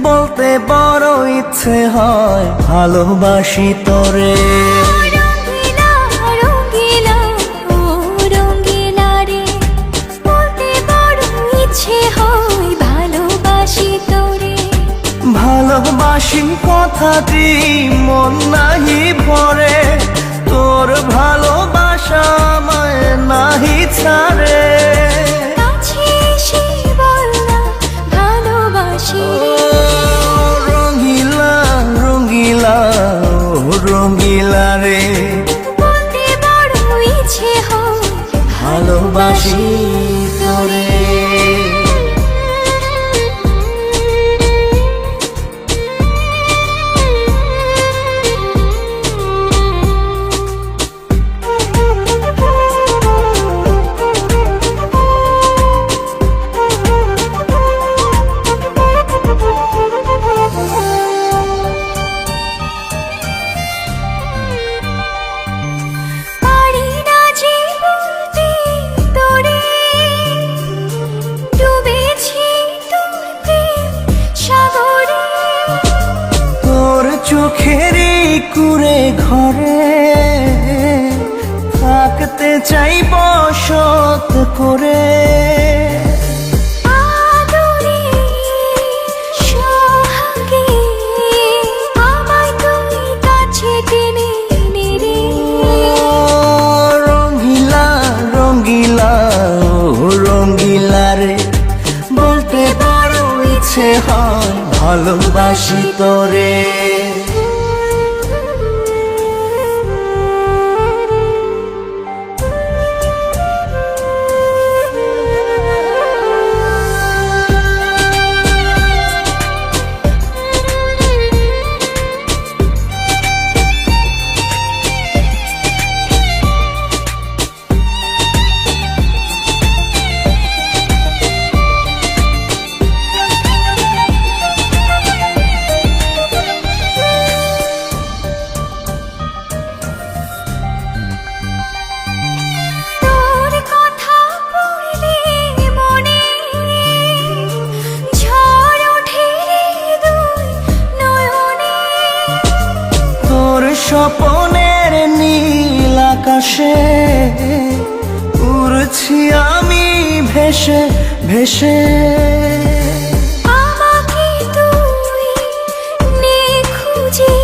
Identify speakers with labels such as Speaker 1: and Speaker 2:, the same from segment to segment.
Speaker 1: বলতে বড় ইচ্ছে হয় ভালোবাসি তোরে।
Speaker 2: রঙ্গিলা রঙ্গিলা ও রঙ্গিলা রে, বলতে বড় ইচ্ছে হয় ভালোবাসি তোরে।
Speaker 1: ভালোবাসি কথাটি মন নাহি ভরে, তোর ভালোবাসা আমায় নাহি ছাড়ে।
Speaker 2: কাছে এসে বল না ভালোবাসি রে।
Speaker 1: রঙ্গিলা রঙ্গিলা ও রঙ্গিলা রে,
Speaker 2: বলতে বড় ইচ্ছে হয়
Speaker 1: ভালোবাসি তোরে।
Speaker 2: পারি না যে বলতে তোরে, ডুবেছি তোর প্রেম সাগরে।
Speaker 1: তোর চোখেরই কুঁড়ে ঘরে থাকতে চাই বসত করে।
Speaker 2: আদরে সোহাগে আমায় তুই কাছে টেনে নে রে।
Speaker 1: রঙ্গিলা রঙ্গিলা ও রঙ্গিলা রে, বলতে বড় ইচ্ছে হয় ভালোবাসি তোরে।
Speaker 2: তোর কথা পড়লে মনে ঝড় ওঠে রে দুই নয়নে।
Speaker 1: তোর স্বপনের নীল আকাশে উড়ছি আমি ভেসে ভেসে।
Speaker 2: আমাকে তুই নে খুঁজে,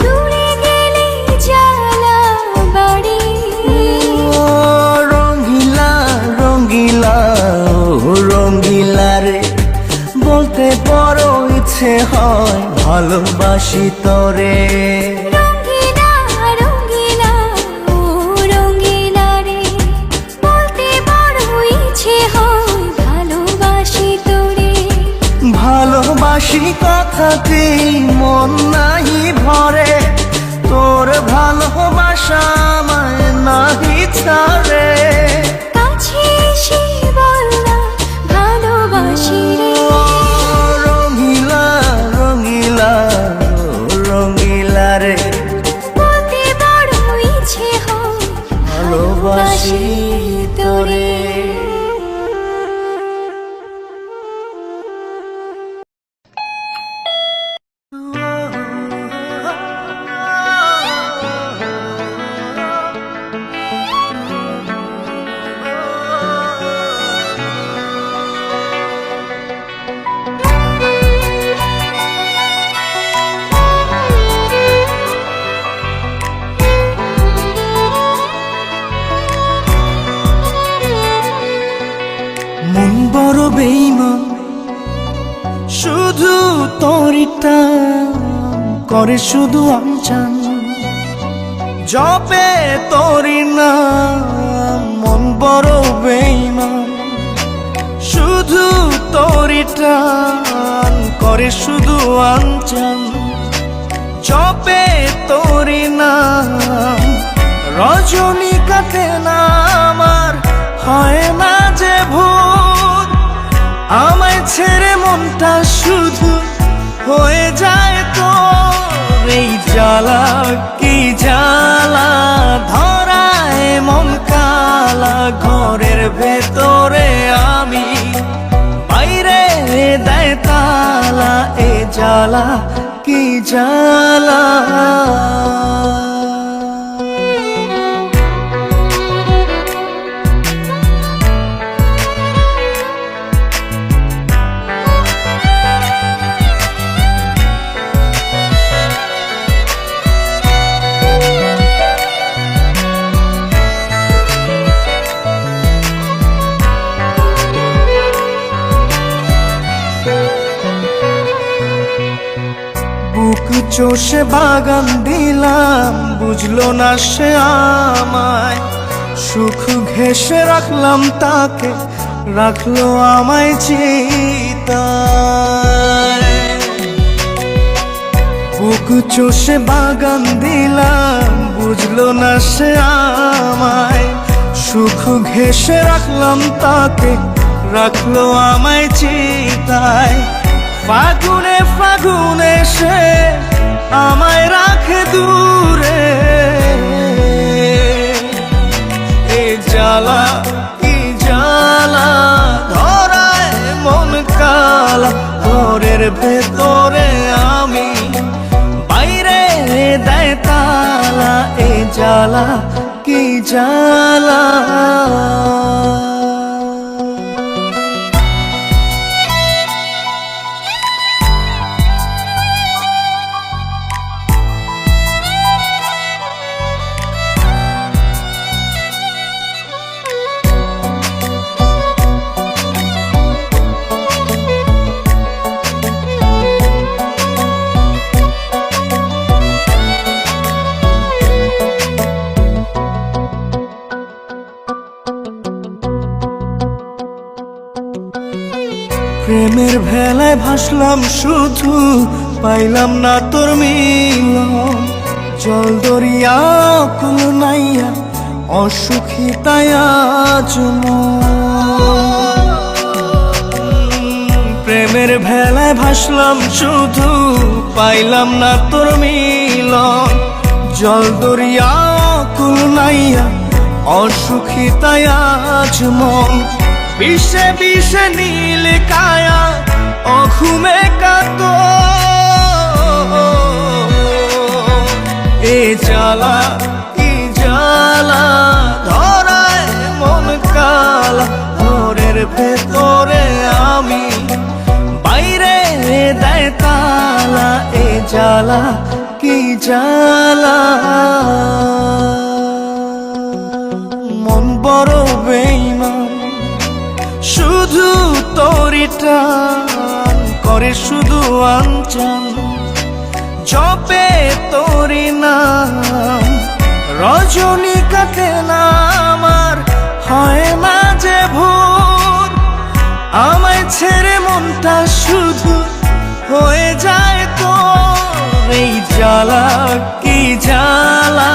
Speaker 2: দূরে গেলে জ্বালা বাড়ি।
Speaker 1: ও রঙ্গিলা রঙ্গিলা ও রঙ্গিলা রে, বলতে বড় ইচ্ছে হয় ভালোবাসি তোরে।
Speaker 2: রঙ্গিলা রঙ্গিলা ও রঙ্গিলা রে, বলতে বড় ইচ্ছে হয় ভালোবাসি তোরে।
Speaker 1: ভালোবাসি কথাটি মন নাহি ভরে, তোর ভালোবাসা আমায় নাহি ছাড়ে।
Speaker 2: কাছে এসে বল না ভালোবাসি রে।
Speaker 1: রঙ্গিলা রঙ্গিলা ও রঙ্গিলা রে,
Speaker 2: বলতে বড় ইচ্ছে হয়
Speaker 1: ভালোবাসি তোরে। মন বড় বেঈমান, শুধু তোরিটা করে শুধু আনচান। জপে তোরি নাম মন বড় বেঈমান, শুধু তোরিটা করে শুধু আনচান। জপে তোরি নাম রজনী কাটে না আমার, হয় না যে ভূত। আমায় ছেড়ে মনটা শুধু হয়ে যায় তো। এই জ্বালা কি জ্বালা, ধরায় মন কালা। ঘরের ভেতরে আমি, বাইরে দেয় তালা। জ্বালা কি জ্বালা। বুক চষে বাগান দিলাম, বুঝলো না সে আমায়। সুখ ঘেঁষে রাখলাম তাকে, রাখলো আমায় চিতায়। বুক চষে বাগান দিলাম, বুঝলো না সে আমায়। সুখ ঘেঁষে রাখলাম তাকে, রাখলো আমায় চিতায়। ফাগুনে ফাগুনে সে আমায় রাখে দূরে, এ জ্বালা কি জ্বালা। ধরায় মন কালা, ঘরের ভেতরে আমি, বাইরে দেয় তালা। এ জ্বালা কি জ্বালা। প্রেমের ভেলায় ভাসলাম শুধু, পাইলাম না তোর মিলন। জল দরিয়া কুল নাইয়া, অসুখী তাই আজ মন। প্রেমের ভেলায় ভাসলাম শুধু, পাইলাম না তোর মিলন। জল দরিয়া কুল নাইয়া, অসুখী তাই আজ মন। বিষে বিষে নীল কায়া, অঘুমে কাত। এ জ্বালা কি জ্বালা। ধরায় মন কালা, ঘরের ভেতরে আমি, বাইরে দেয় তালা। এ জ্বালা কি জ্বালা। মন বড় বেঈমান, শুধু তোরি টান করে শুধু আনচান। জপে তোরি নাম, রজনী কাটে না আমার, হয় না যে ভোর। আমায় ছেড়ে মনটা শুধু হয়ে যায় তোর। এই জ্বালা কি জ্বালা।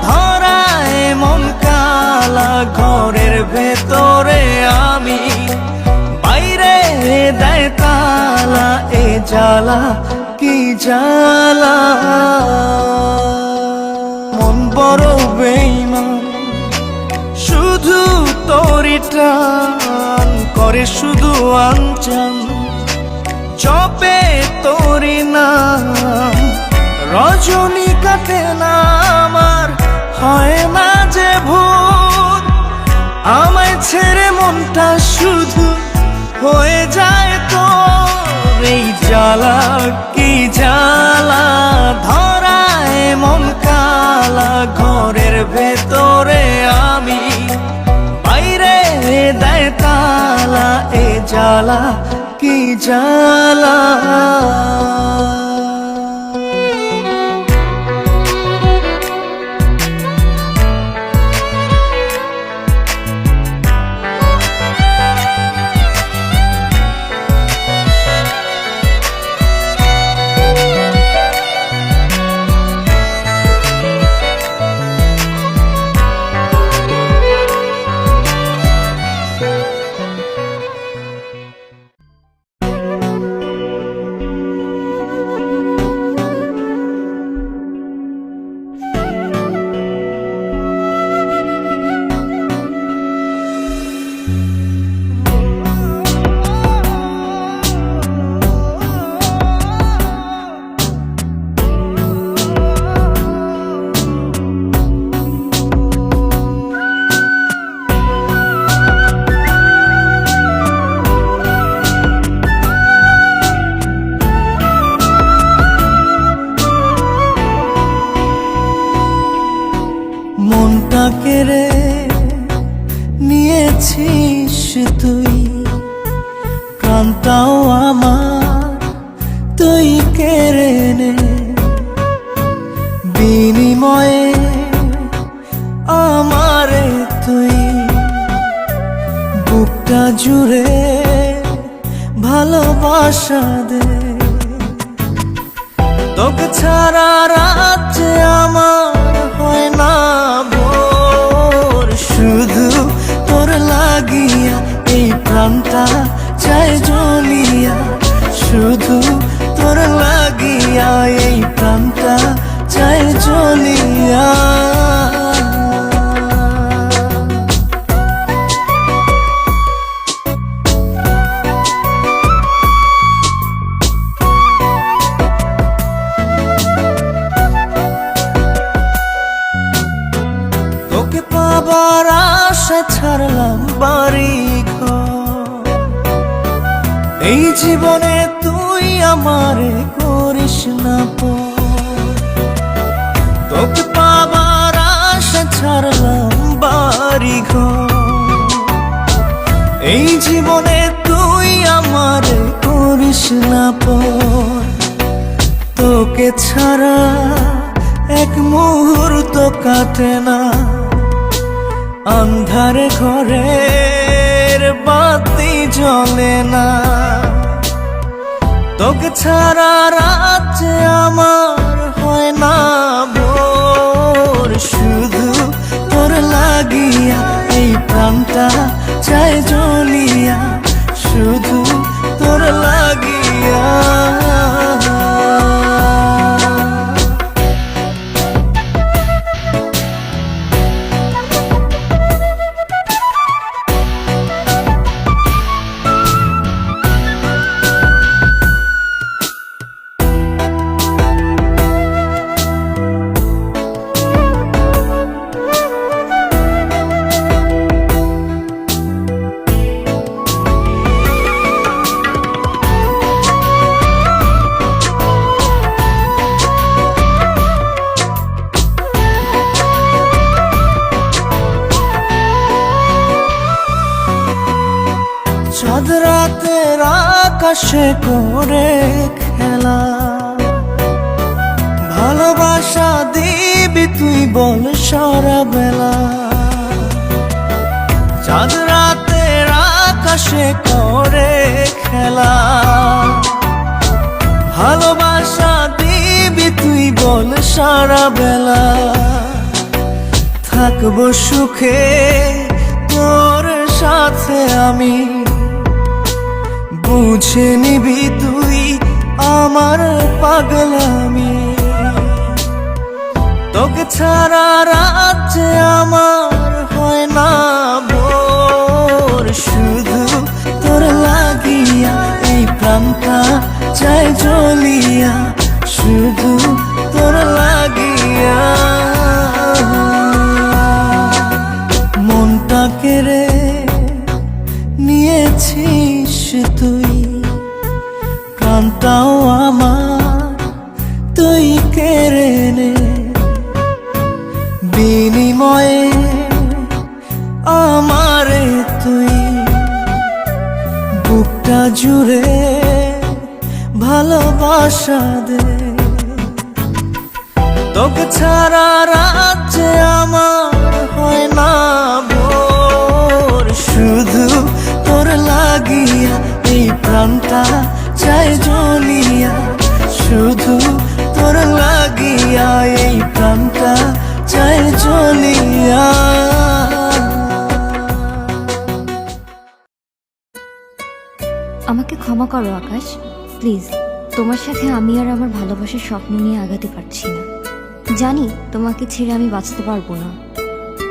Speaker 1: ধরায় মন কালা, ঘরের ভেতরে আমি, বাইরে দেয় তালা। এ জ্বালা কি জ্বালা। মন বড় বেঈমান, শুধু তোরি টান করে শুধু আনচান। জপে তোরি নাম, রজনী কাটে না আমার, হয় না যে ভোর। আমায় ছেড়ে মনটা শুধু হয়ে যায় তোর। এই জ্বালা কি জ্বালা। ধরায় মন কালা, ঘরের ভেতরে আমি, বাইরে দেয় তালা। এ জ্বালা কি জ্বালা। বাসা দে। তোকে ছাড়া রাত যে আমার হয় না ভোর, শুধু তোর লাগিয়া এই প্রাণটা চাই জ্বলিয়া, শুধু তোর লাগিয়া এই প্রাণটা চাই জ্বলিয়া। তোকে পাবার আশা ছাড়লাম বাড়ি ঘর, এই জীবনে তুই আমারে করিস না পর। তোকে পাবার আশা ছাড়লাম বাড়ি ঘর, এই জীবনে তুই আমারে করিস না পর। তোকে ছাড়া এক মুহূর্ত কাটে না, আন্ধারে ঘরের বাতি জ্বলে না। তোকে ছাড়া রাত যে আমার হয় না ভোর, শুধু তোর লাগিয়া এই প্রাণটা চাই জ্বলিয়া, শুধু তোর লাগিয়া। চাঁদ রাতের আকাশে করে খেলা, ভালোবাসা দিবি তুই বল সারা বেলা। চাঁদ রাতের আকাশে করে খেলা, ভালোবাসা দিবি তুই বল সারা বেলা। থাকবো সুখে তোর সাথে আমি, বুঝে নিবি তুই আমার পাগলামি। তোকে ছাড়া রাত যে আমার হয় না ভোর, শুধু তোর লাগিয়া এই প্রাণটা চাই জ্বলিয়া, শুধু তোর লাগিয়া। মনটাকে রে নিয়েছিস তুই, প্রাণটাও আমার তুই কেড়ে নে। বিনিময়ে আমারে তুই বুকটা জুড়ে ভালোবাসা দে। তোকে ছাড়া রাত যে আমার হয় না ভোর, শুধু তোর লাগিয়া এই প্রাণটা চাই জ্বলিয়া, শুধু তোর লাগিয়া এই প্রাণটা চাই জ্বলিয়া।
Speaker 3: আমাকে ক্ষমা করো আকাশ, প্লিজ। তোমার সাথে আমি আর আমার ভালোবাসার স্বপ্ন নিয়ে আগাতে পারছি না। জানি তোমাকে ছেড়ে আমি বাঁচতে পারবো না,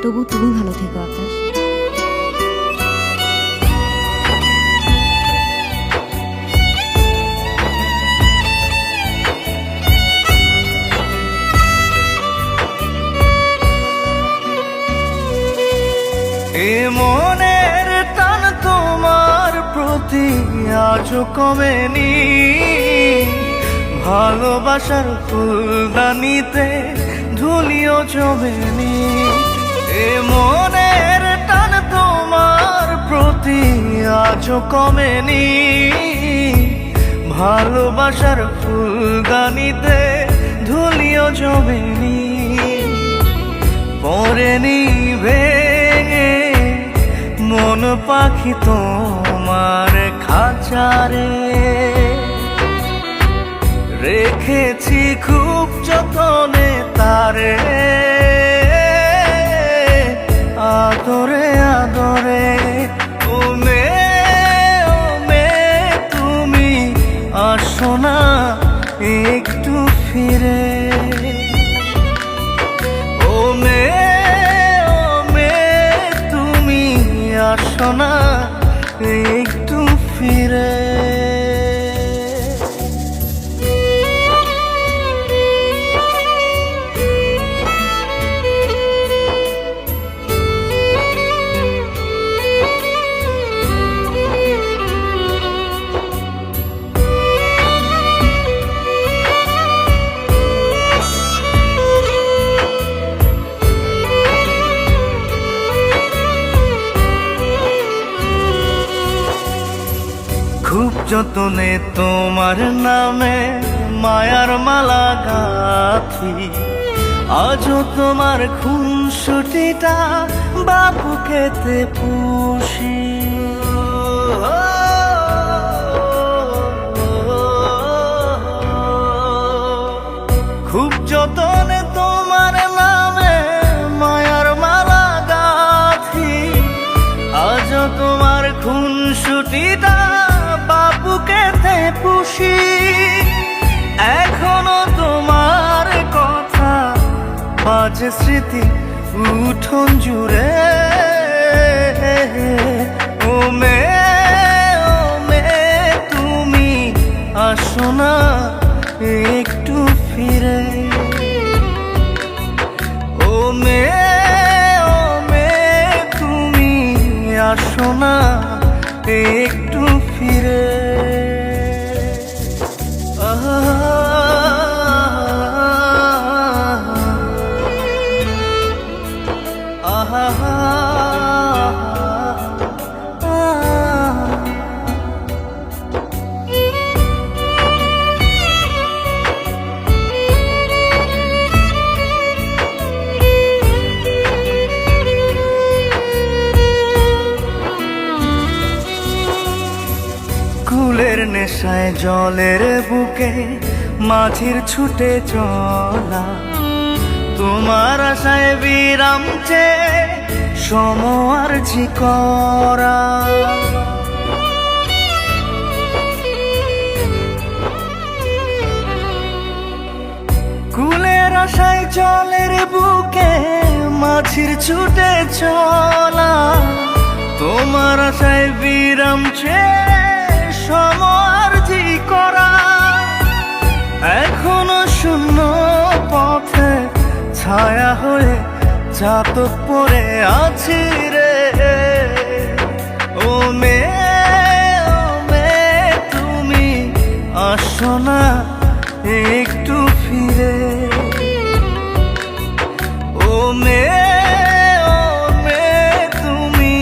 Speaker 3: তবু তুমি ভালো থেকো আকাশ।
Speaker 1: এ মনের টান তোমার প্রতি আজও কমেনি, ভালোবাসার ফুলদানিতে ধুলিও জমেনি। এ মনের টান তোমার প্রতি আজও কমেনি, ভালোবাসার ফুলদানিতে ধুলিও জমেনি। পড়েনি ভেঙে মন পাখি তোমার খাঁচারে, রেখেছি খুব যতনে তারে, আদরে আদরে। ও মে তুমি আসো না একটু ফিরে। ও মে তুমি আসো না একটু ফিরে। খুব যতনে তোমার নামে মায়ার মালা গাঁথি, আজও তোমার খুনসুটিটা বাবুকেতে পুষি। খুব যতনে তোমার নামে মায়ার মালা গাঁথি, আজও তোমার খুনসুটিটা বাবুকেতে পুষি। এখনো তোমার কথা বাজে স্মৃতি উঠোন জুড়ে। ও মে তুমি আসো না একটু ফিরে। ও মে তুমি আসো না একটু ফিরে। কুলের নেশায় জলের বুকে মাঝির ছুটে চলা, তোমার আশায় বিরাম চেয়ে সমআরজি করা। কুলের আশায় জলের বুকে মাঝির ছুটে চলা, তোমার আশায় বিরাম চেয়ে সমআরজি করা। এখনো শূন্য পথে ছায়া হয়ে চাতক পড়ে আছি রে। ও মে তুমি আসো না একটু ফিরে। ও মে তুমি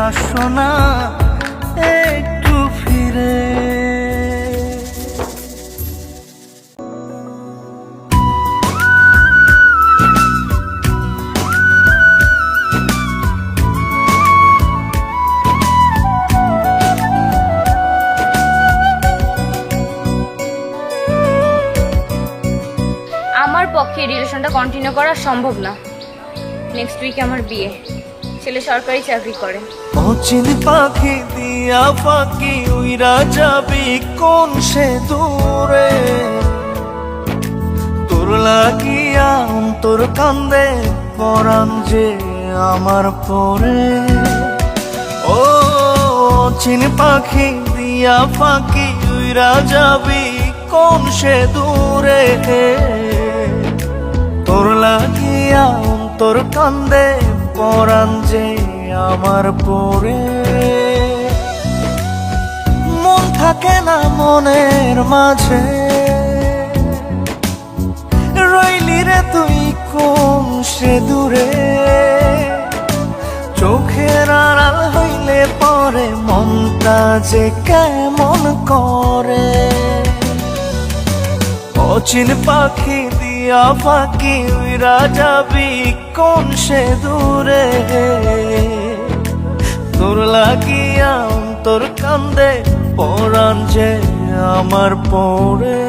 Speaker 1: আসো না একটু ফিরে।
Speaker 4: আমার পক্ষে রিলেশনটা কন্টিনিউ করা সম্ভব না। নেক্সট উইকে আমার বিয়ে, ছেলে সরকারি চাকরি করে।
Speaker 1: অচিন পাখি দিয়া ফাঁকি উইরা যাবি কোন সে দূরে, তোর লাগিয়া অন্তর কান্দে পরাণ যে আমার পরে। ও অচিন পাখি দিয়া ফাঁকি উইরা যাবি কোন সে দূরে, তোর লাগিয়া অন্তর কান্দে পরাণ যে আমার পরে। মন থাকে না মনের মাঝে, রইলি রে তুই কোন সে দূরে। চোখের আড়াল হইলে পরে মনটা যে কেমন করে। অচিন পাখি দিয়া ফাঁকি উইরা যাবি কোন সে দূরে, তোর লাগিয়া অন্তর কান্দে পরাণ যে আমার পরে।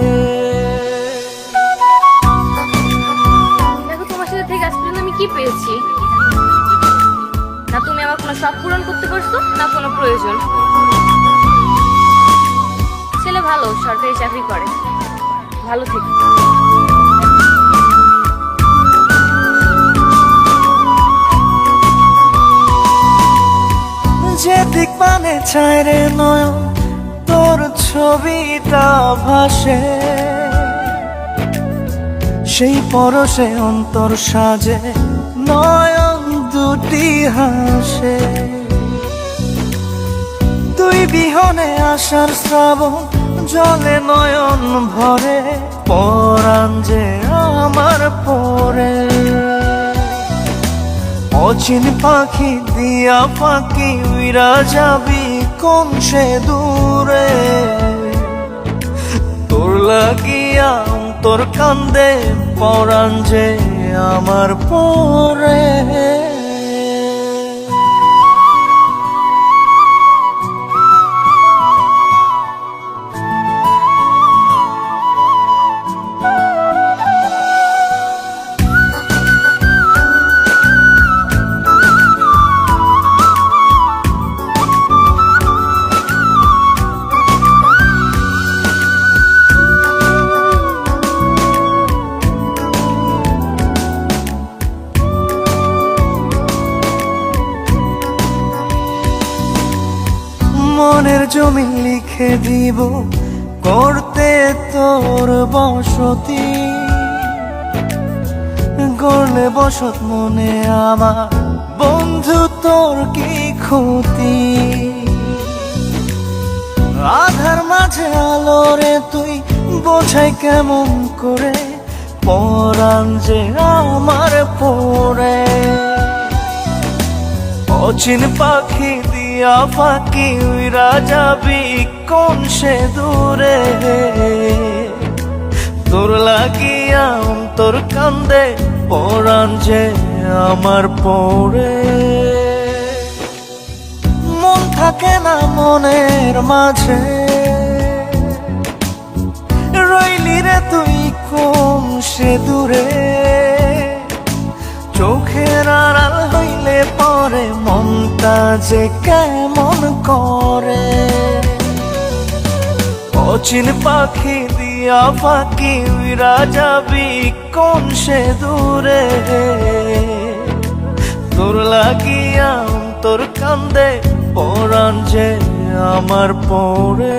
Speaker 4: কোনো শখ পূরণ করতে পারছো না কোনো প্রয়োজন। ছেলে ভালো, সরকারি চাকরি করে, ভালো থেকে।
Speaker 1: যে দিক মানে চায় রে নয়ন তোর ছবিটা ভাসে, সেই পরশে অন্তর সাজে নয়ন দুটি হাসে। তুই বিহনে আসার শ্রাবণ জলে নয়ন ভরে, পরাণ যে আমার পরে। অচিন পাখি দিয়া পাখি উইরা যাবি কোন সে দূরে, তোর লাগিয়া তোর কান্দে পরাণ যে আমার পরে। মনের জমি লিখে দিব করতে তোর বসতি, গড়লে বসত মনে আমার বন্ধু তোর কি ক্ষতি। আধার মাঝে আলো রে তুই বোঝাই কেমন করে, পরাণ যে আমার পরে। অচিন পাখি দিয়া পাখি উইরা যাবি কোন সে দূরে, তোর লাগিয়া তোর কান্দে পরাণ যে আমার পরে। মন থাকে না মনের মাঝে, রইলি রে তুই কোন সে দূরে। চোখের আড়াল হইলে পরে মনটা যে কেমন করে। অচিন পাখি দিয়া পাখি উইরা যাবি কোন সে দূরে, তোর লাগিয়া তোর কান্দে পরাণ যে আমার পরে।